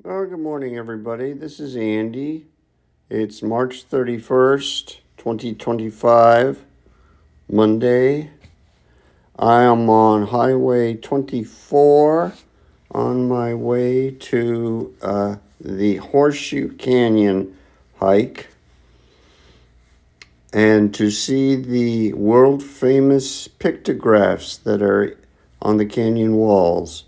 Oh, good morning, everybody. This is Andy. It's March 31st, 2025, Monday. I am on Highway 24 on my way to the Horseshoe Canyon hike and to see the world famous pictographs that are on the canyon walls.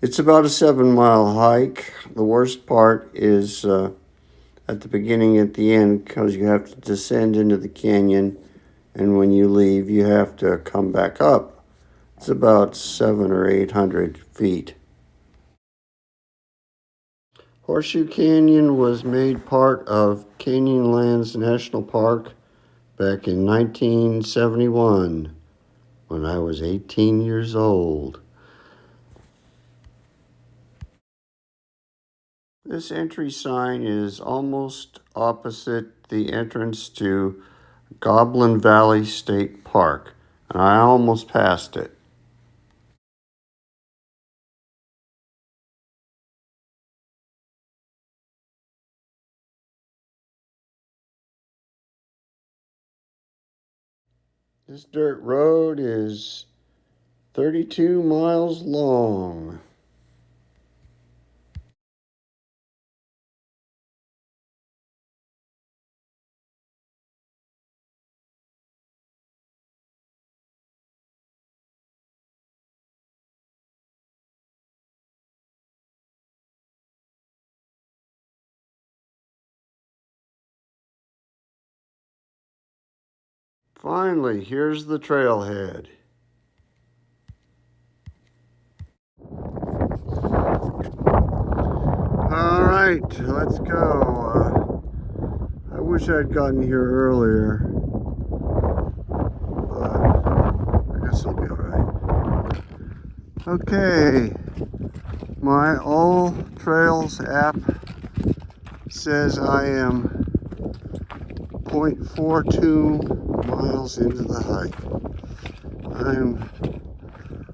It's about a 7-mile hike. The worst part is at the beginning, at the end, because you have to descend into the canyon, and when you leave, you have to come back up. It's about 700 or 800 feet. Horseshoe Canyon was made part of Canyonlands National Park back in 1971 when I was 18 years old. This entry sign is almost opposite the entrance to Goblin Valley State Park, and I almost passed it. This dirt road is 32 miles long. Finally, here's the trailhead. All right, let's go. I wish I'd gotten here earlier, but I guess I'll be all right. Okay, my All Trails app says I am 0.42 miles into the hike. I'm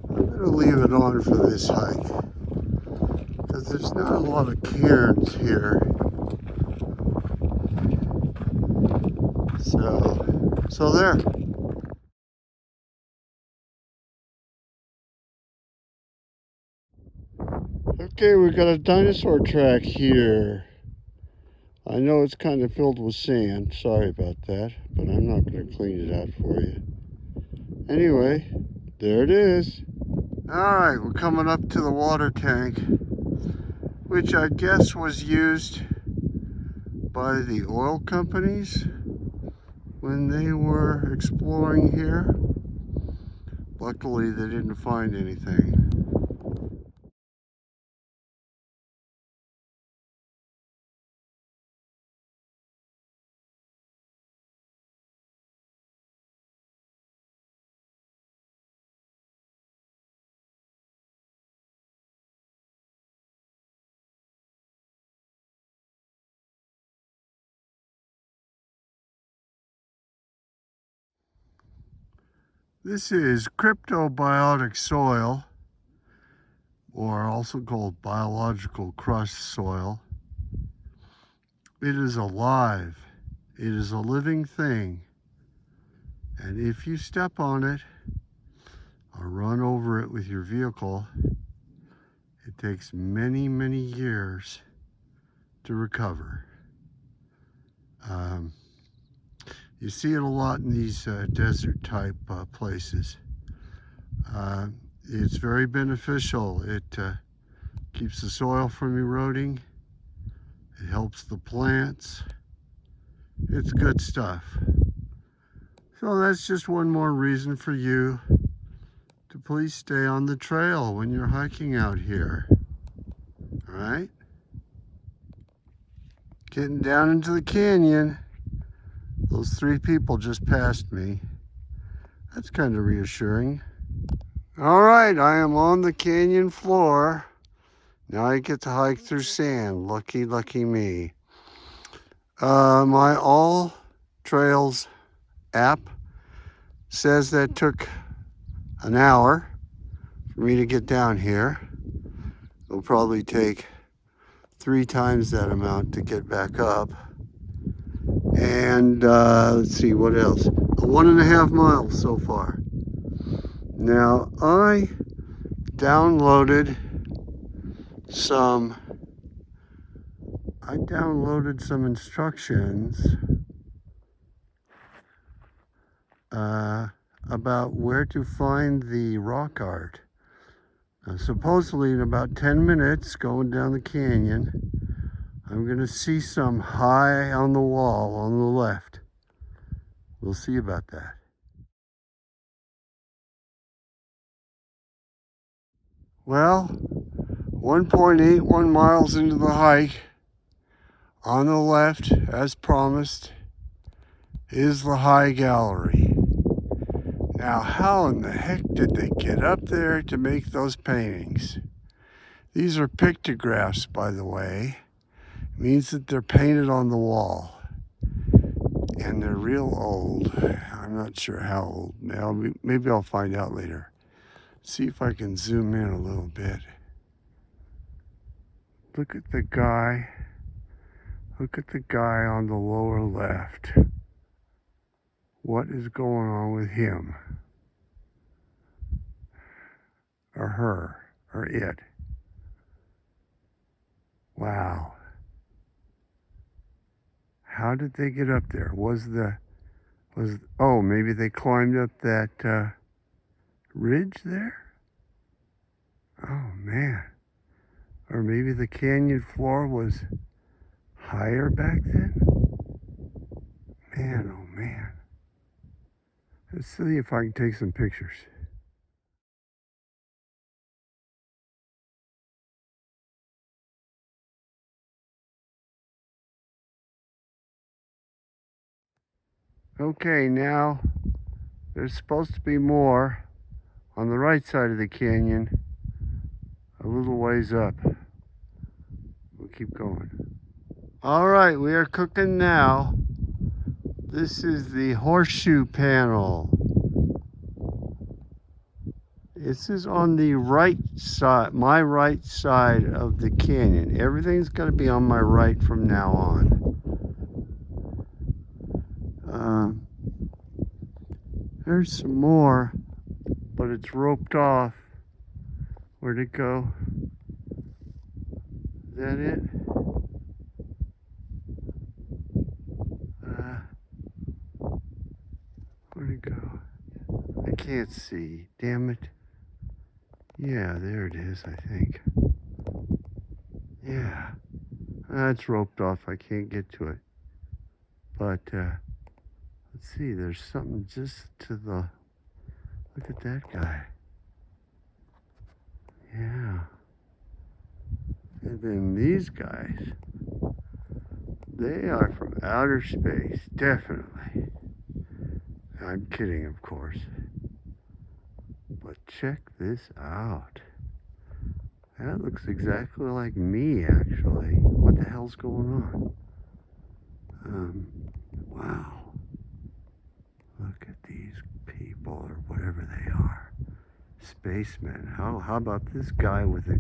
going to leave it on for this hike because there's not a lot of cairns here. So there. Okay, we've got a dinosaur track here. I know it's kind of filled with sand. Sorry about that, but I'm not going to clean it out for you. Anyway, there it is. All right, we're coming up to the water tank, which I guess was used by the oil companies when they were exploring here. Luckily, they didn't find anything. This is cryptobiotic soil, or also called biological crust soil. It is alive. It is a living thing. And if you step on it or run over it with your vehicle, it takes many, many years to recover. You see it a lot in these desert type places. It's very beneficial. It keeps the soil from eroding. It helps the plants. It's good stuff. So that's just one more reason for you to please stay on the trail when you're hiking out here. All right? Getting down into the canyon. Those 3 people just passed me. That's kind of reassuring. All right, I am on the canyon floor. Now I get to hike through sand. Lucky, lucky me. My All Trails app says that took an hour for me to get down here. It'll probably take 3 times that amount to get back up. And let's see, what else? 1.5 miles so far. Now, I downloaded some instructions about where to find the rock art. Supposedly in about 10 minutes going down the canyon, I'm going to see some high on the wall on the left. We'll see about that. Well, 1.81 miles into the hike, on the left, as promised, is the High Gallery. Now, how in the heck did they get up there to make those paintings? These are pictographs, by the way. It means that they're painted on the wall. And they're real old. I'm not sure how old. Maybe I'll find out later. See if I can zoom in a little bit. Look at the guy. Look at the guy on the lower left. What is going on with him? Or her? Or it? Wow. How did they get up there? Oh, maybe they climbed up that ridge there? Oh, man. Or maybe the canyon floor was higher back then? Man, oh man. Let's see if I can take some pictures. Okay, now there's supposed to be more on the right side of the canyon, a little ways up. We'll keep going. All right, we are cooking now. This is the Horseshoe Panel. This is on the right side, my right side of the canyon. Everything's going to be on my right from now on. There's some more, but it's roped off. Where'd it go? Is that it? Where'd it go? I can't see. Damn it. Yeah, there it is, I think. Yeah. It's roped off. I can't get to it. But, let's see. There's something just to the... Look at that guy. Yeah. And then these guys. They are from outer space. Definitely. I'm kidding, of course. But check this out. That looks exactly like me, actually. What the hell's going on? Wow. Look at these people, or whatever they are. Spacemen. How about this guy with a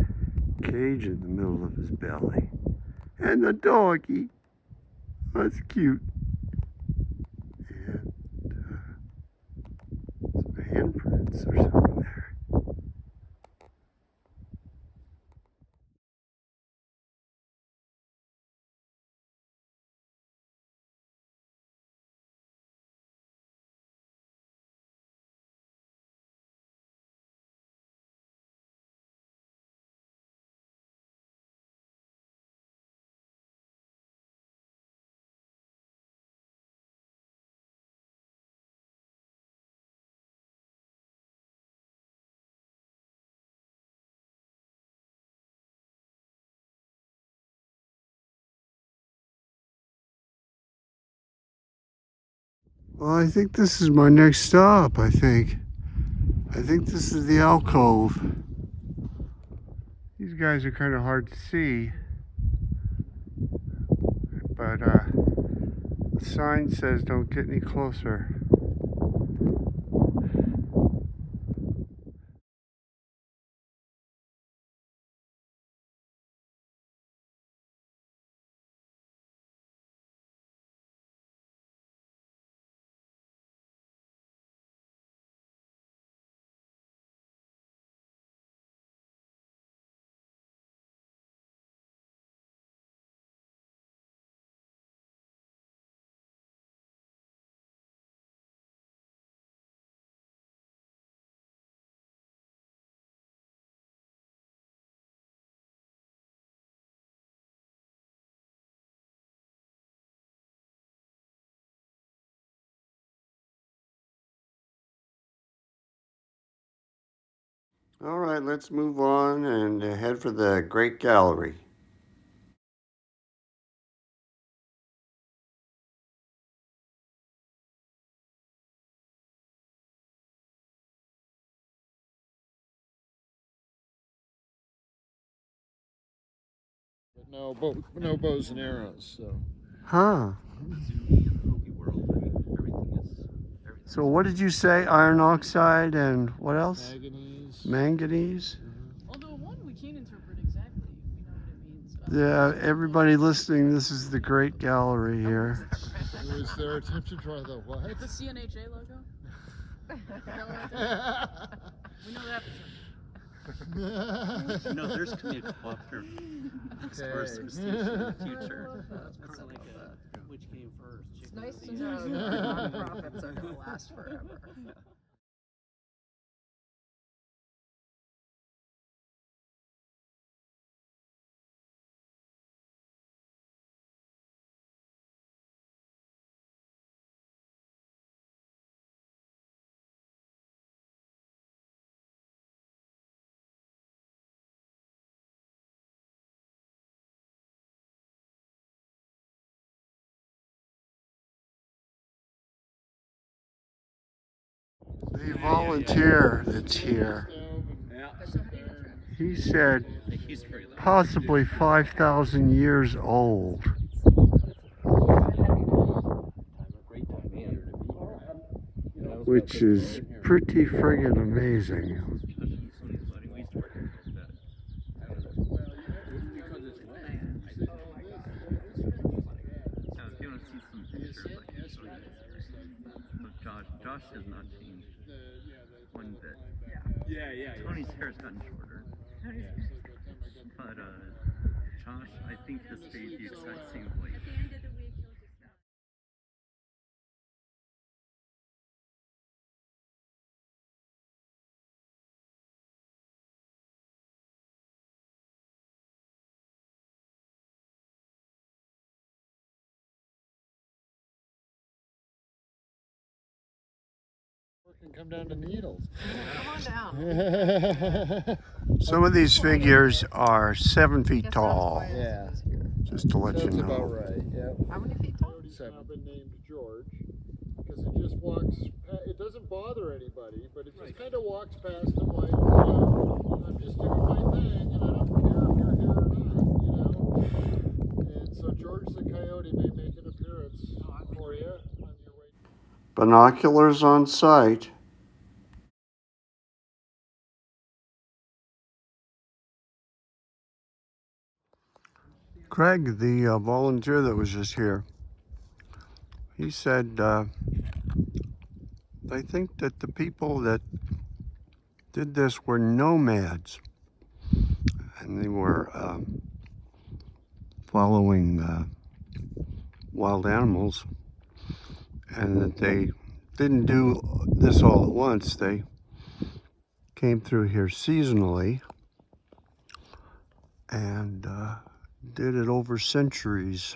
cage in the middle of his belly? And the doggy. That's cute. And some handprints or something there. Well, I think this is my next stop, I think. I think this is the alcove. These guys are kind of hard to see. But the sign says don't get any closer. All right, let's move on and head for the Great Gallery. But no bows and arrows. So. Huh. So what did you say? Iron oxide and what else? Manganese. Manganese? Although one we can't interpret exactly. We know what it means. Yeah, everybody listening, this is the Great Gallery here. Was their attempt to draw the what? The CNHA logo? We know that for sure. No, there's going to be a cooperative express association in the future. It's like which came first. It's nice to know that nonprofits are going to last forever. The volunteer that's here, he said possibly 5,000 years old. Which is pretty friggin' amazing. Josh has not changed one bit. Yeah. Tony's hair's gotten shorter. But Josh, I think, has stayed the exact same weight. Can come down to needles. Come on down. Some of these figures are 7 feet tall, Yeah. just to let you That's about know. right. Yeah. How many feet tall? He's now been named George because it just walks. It doesn't bother anybody, but it just kind of walks past them like, I'm just doing my thing, and I don't care if you're here or not, And so George the Coyote may make an appearance for you on your way. Binoculars on site. Craig, the volunteer that was just here, he said they think that the people that did this were nomads, and they were following wild animals, and that they didn't do this all at once. They came through here seasonally and did it over centuries.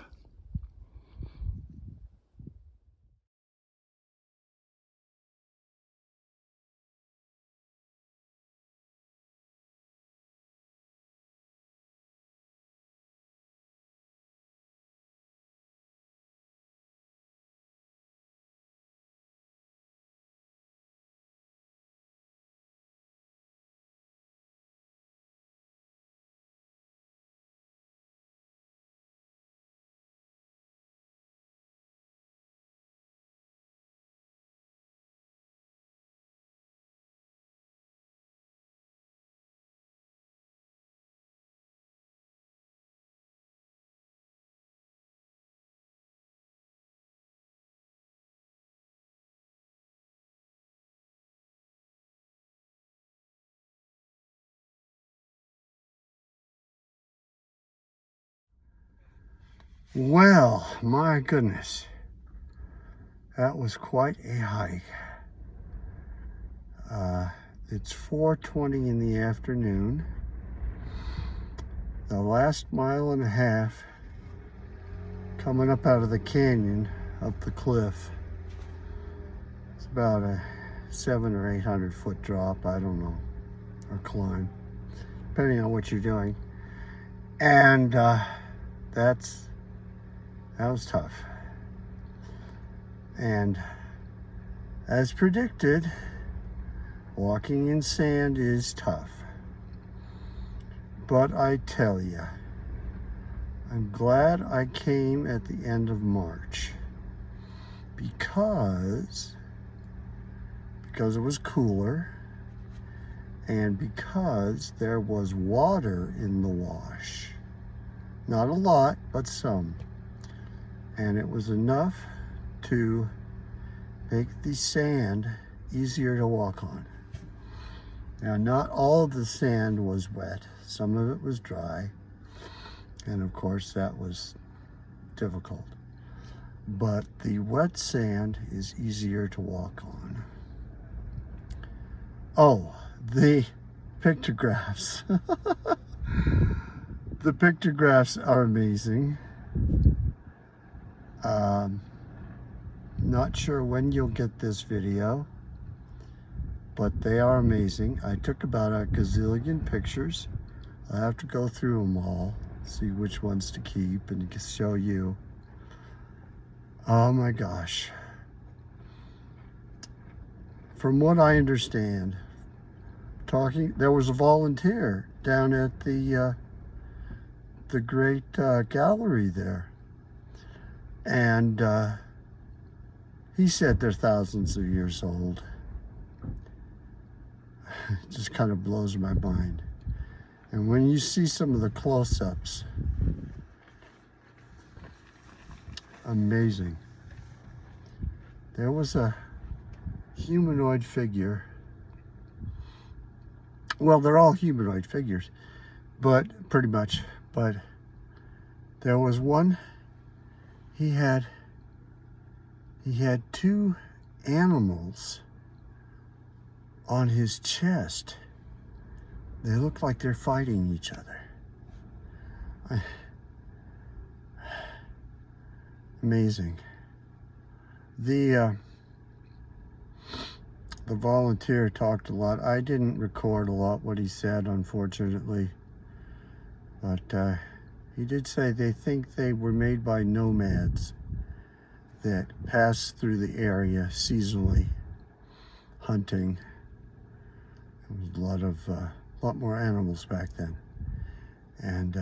Well, my goodness, that was quite a hike. It's 4:20 in the afternoon. The last mile and a half coming up out of the canyon, up the cliff. It's about a 700 or 800 foot drop, I don't know. or climb, depending on what you're doing. And that was tough. And as predicted, walking in sand is tough. But I tell you, I'm glad I came at the end of March because it was cooler and because there was water in the wash. Not a lot, but some. And it was enough to make the sand easier to walk on. Now, not all of the sand was wet. Some of it was dry. And of course, that was difficult. But the wet sand is easier to walk on. Oh, the pictographs. The pictographs are amazing. Not sure when you'll get this video, but they are amazing. I took about a gazillion pictures. I have to go through them all, see which ones to keep and show you. Oh my gosh. From what I understand, there was a volunteer down at the great gallery there. And he said they're thousands of years old. It just kind of blows my mind. And when you see some of the close-ups, amazing. There was a humanoid figure. Well, they're all humanoid figures, but pretty much. But there was one, he had two animals on his chest. They look like they're fighting each other. Amazing. The volunteer talked a lot. I didn't record a lot what he said, unfortunately. But he did say they think they were made by nomads that passed through the area seasonally, hunting. There was a lot more animals back then. And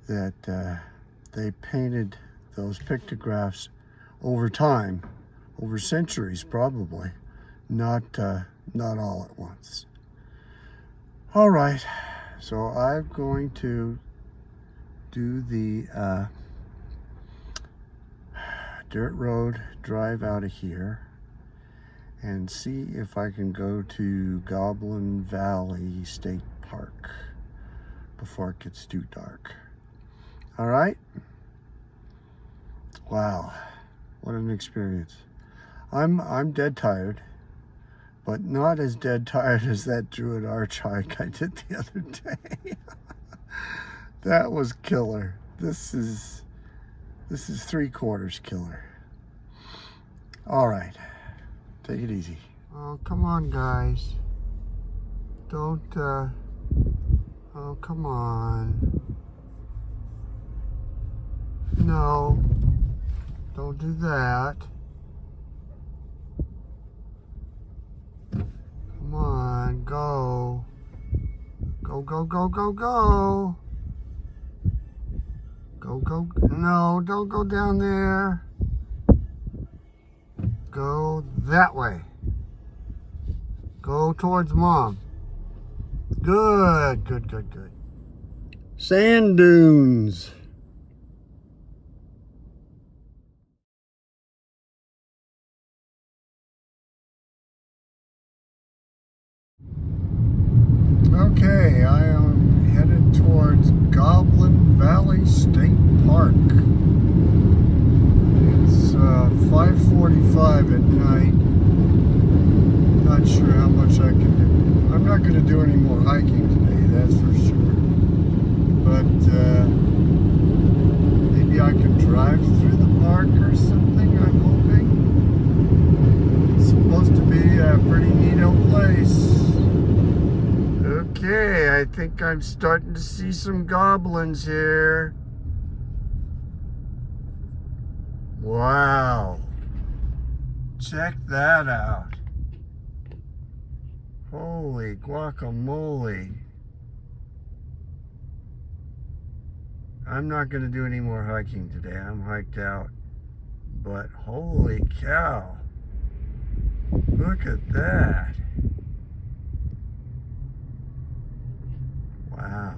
that they painted those pictographs over time, over centuries probably, not all at once. All right, so I'm going to do the dirt road drive out of here and see if I can go to Goblin Valley State Park before it gets too dark. All right? Wow, what an experience. I'm dead tired, but not as dead tired as that Druid Arch hike I did the other day. That was killer. This is 3/4 killer. All right, take it easy. Oh, come on, guys. Don't, oh, come on. No, don't do that. Come on, go. Go, go, go, go, go. Go, go, no, don't go down there. Go that way. Go towards Mom. Good, good, good, good. Sand dunes. Okay, I am headed towards Goblin Valley State Park. It's 5:45 at night. Not sure how much I can do. I'm not going to do any more hiking today, that's for sure. But maybe I can drive through the park or something, I'm hoping. It's supposed to be a pretty neato place. think I'm starting to see some goblins here. Wow. Check that out. Holy guacamole. I'm not going to do any more hiking today. I'm hiked out. But holy cow. Look at that. Wow.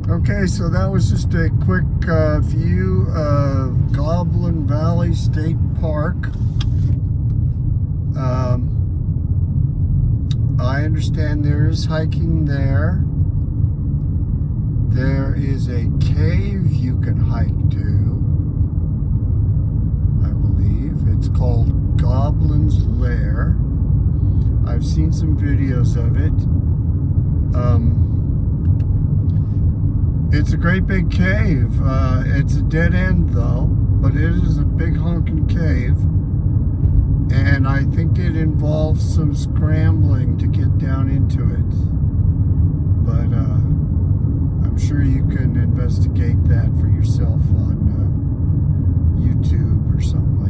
Okay, so that was just a quick view of Goblin Valley State Park. I understand there is hiking there. There is a cave you can hike to, I believe. It's called Goblin's Lair. I've seen some videos of it. It's a great big cave. It's a dead end though, but it is a big honking cave. And I think it involves some scrambling to get down into it. But I'm sure you can investigate that for yourself on YouTube or something like that.